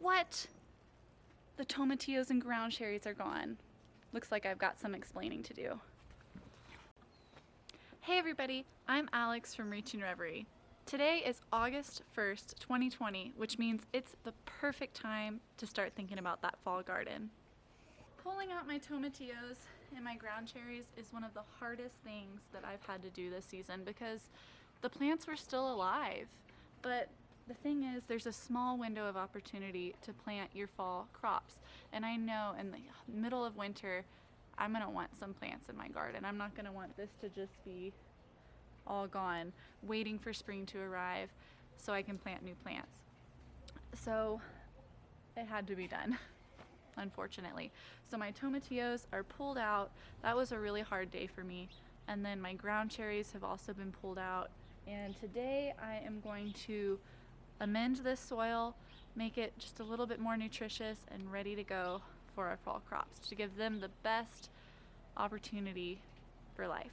What? The tomatillos and ground cherries are gone. Looks like I've got some explaining to do. Hey everybody, I'm Alex from Reaching Reverie. Today is August 1st, 2020, which means it's the perfect time to start thinking about that fall garden. Pulling out my tomatillos and my ground cherries is one of the hardest things that I've had to do this season because the plants were still alive. But the thing is, there's a small window of opportunity to plant your fall crops. And I know in the middle of winter, I'm gonna want some plants in my garden. I'm not gonna want this to just be all gone, waiting for spring to arrive so I can plant new plants. So it had to be done, unfortunately. So my tomatillos are pulled out. That was a really hard day for me. And then my ground cherries have also been pulled out. And today I am going to amend this soil, make it just a little bit more nutritious and ready to go for our fall crops to give them the best opportunity for life.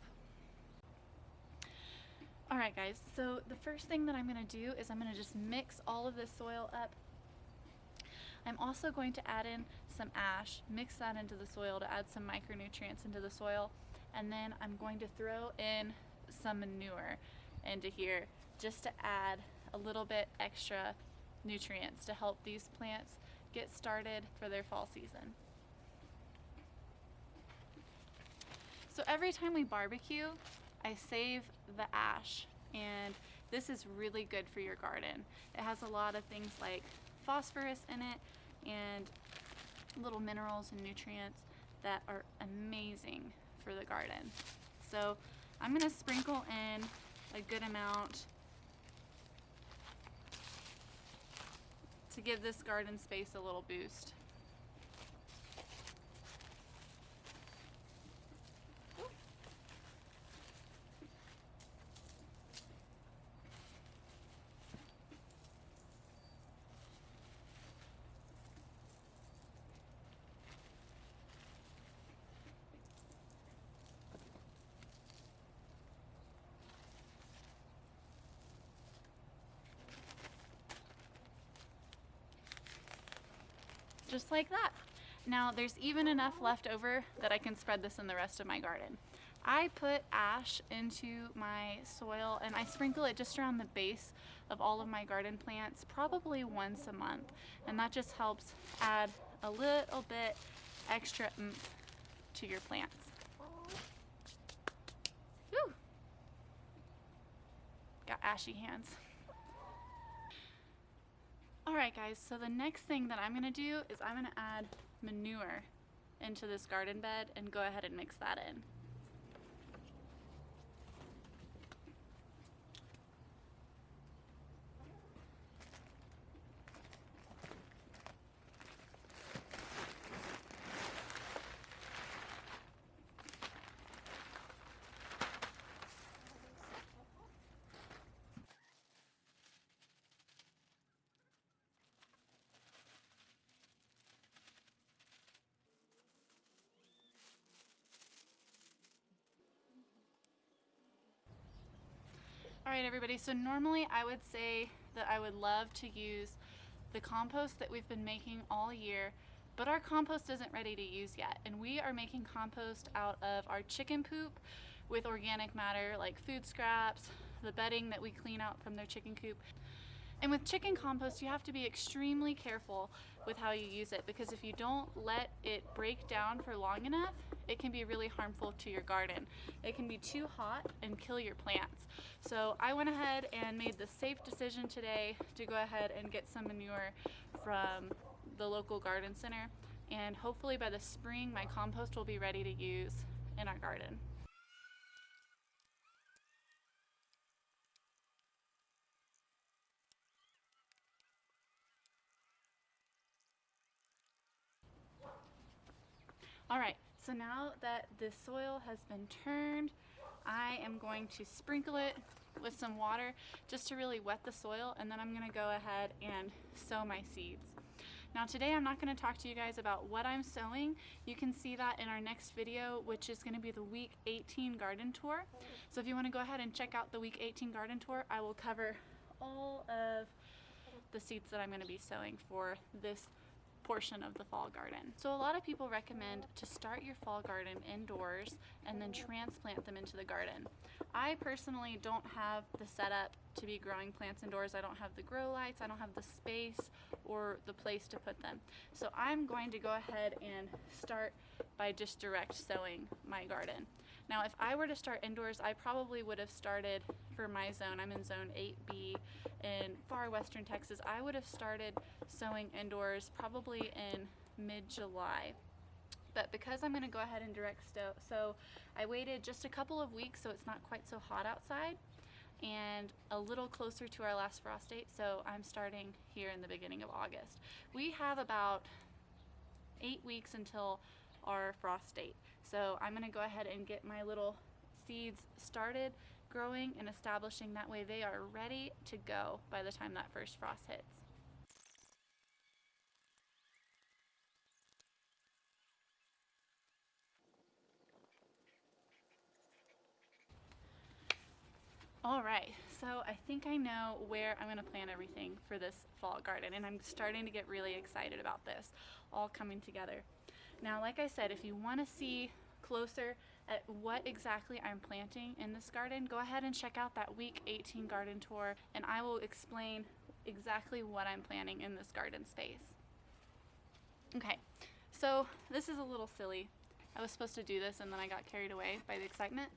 All right guys, so the first thing that I'm gonna do is I'm gonna just mix all of this soil up. I'm also going to add in some ash, mix that into the soil to add some micronutrients into the soil, and then I'm going to throw in some manure into here just to add a little bit extra nutrients to help these plants get started for their fall season. So every time we barbecue, I save the ash, and this is really good for your garden. It has a lot of things like phosphorus in it and little minerals and nutrients that are amazing for the garden. So I'm gonna sprinkle in a good amount to give this garden space a little boost. Just like that. Now there's even enough left over that I can spread this in the rest of my garden. I put ash into my soil and I sprinkle it just around the base of all of my garden plants probably once a month, and that just helps add a little bit extra oomph to your plants. Whew. Got ashy hands. Alright guys, so the next thing that I'm going to do is I'm going to add manure into this garden bed and go ahead and mix that in. Alright everybody, so normally I would say that I would love to use the compost that we've been making all year, but our compost isn't ready to use yet, and we are making compost out of our chicken poop with organic matter like food scraps, the bedding that we clean out from their chicken coop. And with chicken compost, you have to be extremely careful with how you use it, because if you don't let it break down for long enough, it can be really harmful to your garden. It can be too hot and kill your plants. So I went ahead and made the safe decision today to go ahead and get some manure from the local garden center, and hopefully by the spring my compost will be ready to use in our garden. Alright, so now that the soil has been turned, I am going to sprinkle it with some water just to really wet the soil, and then I'm going to go ahead and sow my seeds. Now today I'm not going to talk to you guys about what I'm sowing. You can see that in our next video, which is going to be the week 18 garden tour. So if you want to go ahead and check out the week 18 garden tour, I will cover all of the seeds that I'm going to be sowing for this portion of the fall garden. So a lot of people recommend to start your fall garden indoors and then transplant them into the garden. I personally don't have the setup to be growing plants indoors. I don't have the grow lights, I don't have the space or the place to put them. So I'm going to go ahead and start by just direct sowing my garden. Now if I were to start indoors, I probably would have started for my zone. I'm in zone 8B in far western Texas. I would have started sowing indoors probably in mid-July. But because I'm going to go ahead and direct sow, I waited just a couple of weeks so it's not quite so hot outside and a little closer to our last frost date, so I'm starting here in the beginning of August. We have about 8 weeks until our frost date, so I'm going to go ahead and get my little seeds started growing and establishing. That way they are ready to go by the time that first frost hits. All right, so I think I know where I'm going to plant everything for this fall garden, and I'm starting to get really excited about this all coming together. Now, like I said, if you want to see closer at what exactly I'm planting in this garden, go ahead and check out that week 18 garden tour, and I will explain exactly what I'm planting in this garden space. Okay, so this is a little silly. I was supposed to do this and then I got carried away by the excitement.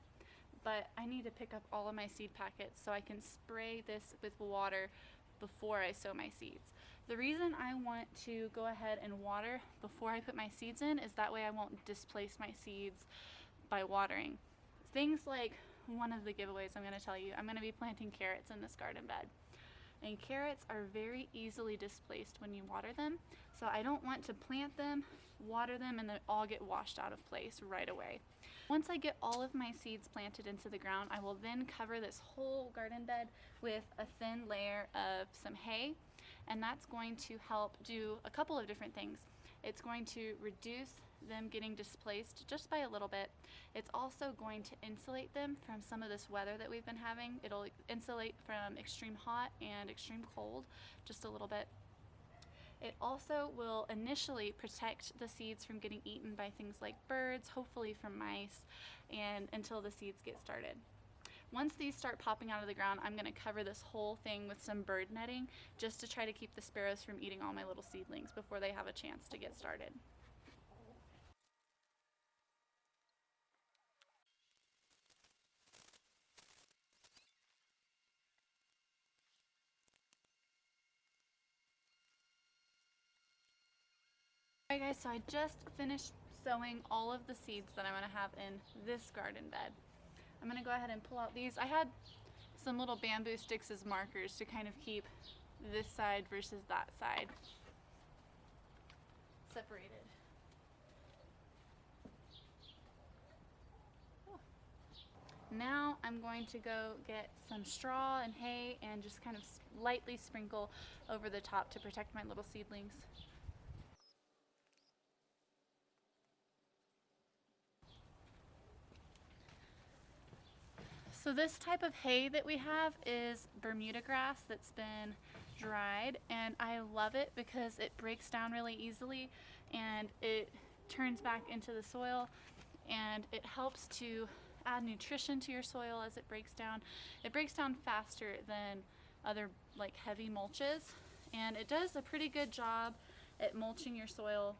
But I need to pick up all of my seed packets so I can spray this with water before I sow my seeds. The reason I want to go ahead and water before I put my seeds in is that way I won't displace my seeds by watering. Things like one of the giveaways I'm going to tell you, I'm going to be planting carrots in this garden bed. And carrots are very easily displaced when you water them, so I don't want to plant them, water them, and then all get washed out of place right away. Once I get all of my seeds planted into the ground, I will then cover this whole garden bed with a thin layer of some hay, and that's going to help do a couple of different things. It's going to reduce them getting displaced just by a little bit. It's also going to insulate them from some of this weather that we've been having. It'll insulate from extreme hot and extreme cold just a little bit. It also will initially protect the seeds from getting eaten by things like birds, hopefully from mice, and until the seeds get started. Once these start popping out of the ground, I'm going to cover this whole thing with some bird netting just to try to keep the sparrows from eating all my little seedlings before they have a chance to get started. Alright guys, so I just finished sowing all of the seeds that I'm going to have in this garden bed. I'm going to go ahead and pull out these. I had some little bamboo sticks as markers to kind of keep this side versus that side separated. Now I'm going to go get some straw and hay and just kind of lightly sprinkle over the top to protect my little seedlings. So this type of hay that we have is Bermuda grass that's been dried, and I love it because it breaks down really easily and it turns back into the soil, and it helps to add nutrition to your soil as it breaks down. It breaks down faster than other like heavy mulches, and it does a pretty good job at mulching your soil.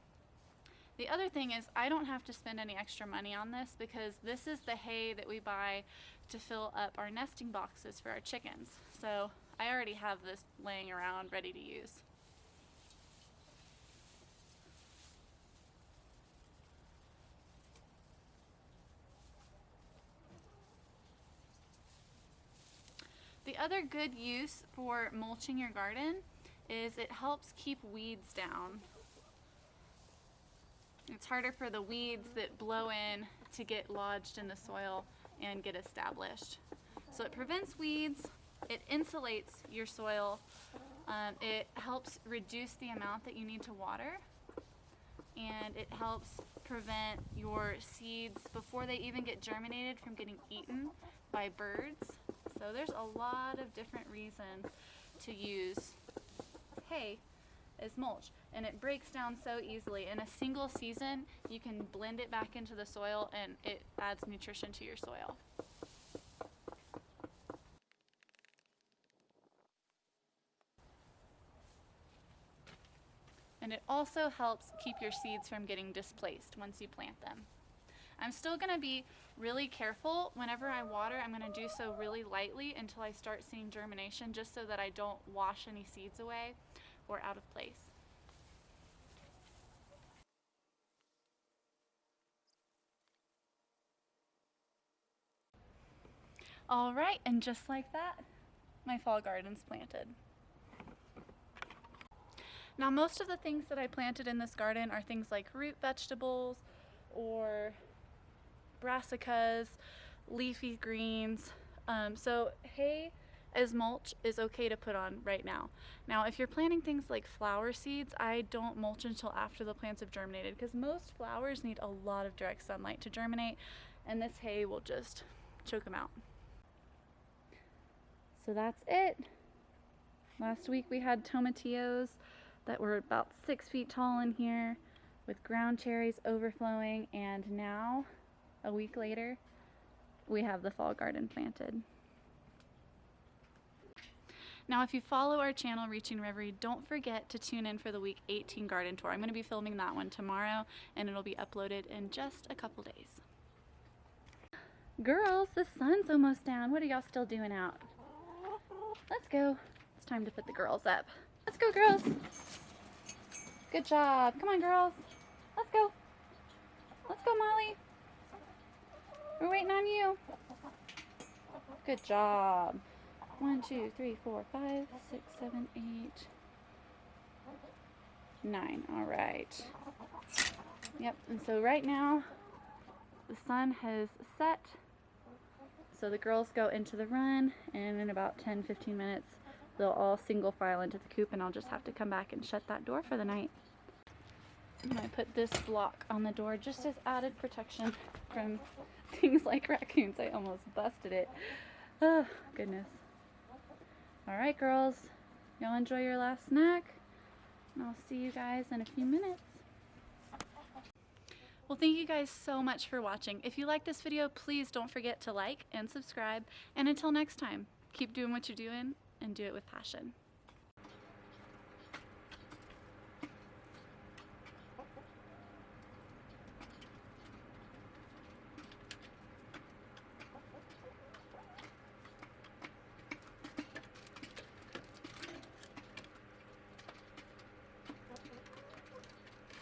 The other thing is I don't have to spend any extra money on this because this is the hay that we buy to fill up our nesting boxes for our chickens. So I already have this laying around ready to use. The other good use for mulching your garden is it helps keep weeds down. It's harder for the weeds that blow in to get lodged in the soil and get established. So it prevents weeds, it insulates your soil, it helps reduce the amount that you need to water, and it helps prevent your seeds before they even get germinated from getting eaten by birds. So there's a lot of different reasons to use hay as mulch, and it breaks down so easily. In a single season, you can blend it back into the soil and it adds nutrition to your soil. And it also helps keep your seeds from getting displaced once you plant them. I'm still going to be really careful whenever I water. I'm going to do so really lightly until I start seeing germination, just so that I don't wash any seeds away or out of place. All right, and just like that, my fall garden's planted. Now, most of the things that I planted in this garden are things like root vegetables or brassicas, leafy greens. So hay as mulch is okay to put on right now. Now, if you're planting things like flower seeds, I don't mulch until after the plants have germinated, because most flowers need a lot of direct sunlight to germinate, and this hay will just choke them out. So that's it. Last week we had tomatillos that were about 6 feet tall in here with ground cherries overflowing, and now, a week later, we have the fall garden planted. Now, if you follow our channel, Reaching Reverie, don't forget to tune in for the week 18 garden tour. I'm going to be filming that one tomorrow, and it'll be uploaded in just a couple days. Girls, the sun's almost down. What are y'all still doing out? Let's go. It's time to put the girls up. Let's go, girls. Good job. Come on, girls. Let's go. Let's go, Molly. We're waiting on you. Good job. 1, 2, 3, 4, 5, 6, 7, 8, 9. All right. Yep. And so right now, the sun has set. So the girls go into the run, and in about 10-15 minutes, they'll all single file into the coop, and I'll just have to come back and shut that door for the night. And I put this block on the door just as added protection from things like raccoons. I almost busted it. Oh, goodness. All right, girls. Y'all enjoy your last snack, and I'll see you guys in a few minutes. Well, thank you guys so much for watching. If you like this video, please don't forget to like and subscribe. And until next time, keep doing what you're doing and do it with passion.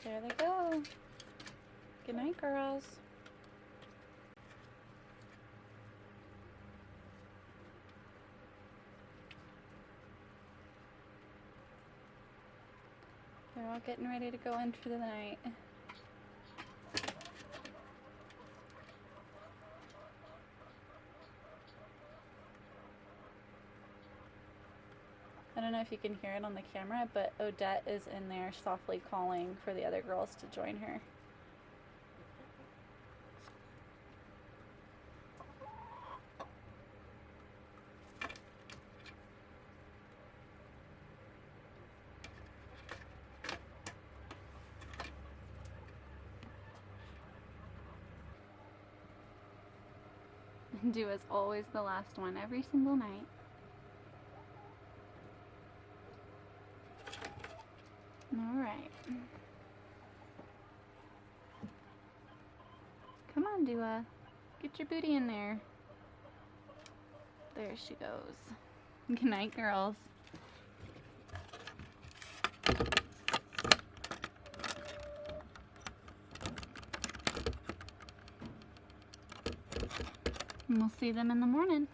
There they go. Good night, girls. They're all getting ready to go in for the night. I don't know if you can hear it on the camera, but Odette is in there softly calling for the other girls to join her. Do as always the last one every single night. All right. Come on, Dua. Get your booty in there. There she goes. Good night, girls. And we'll see them in the morning.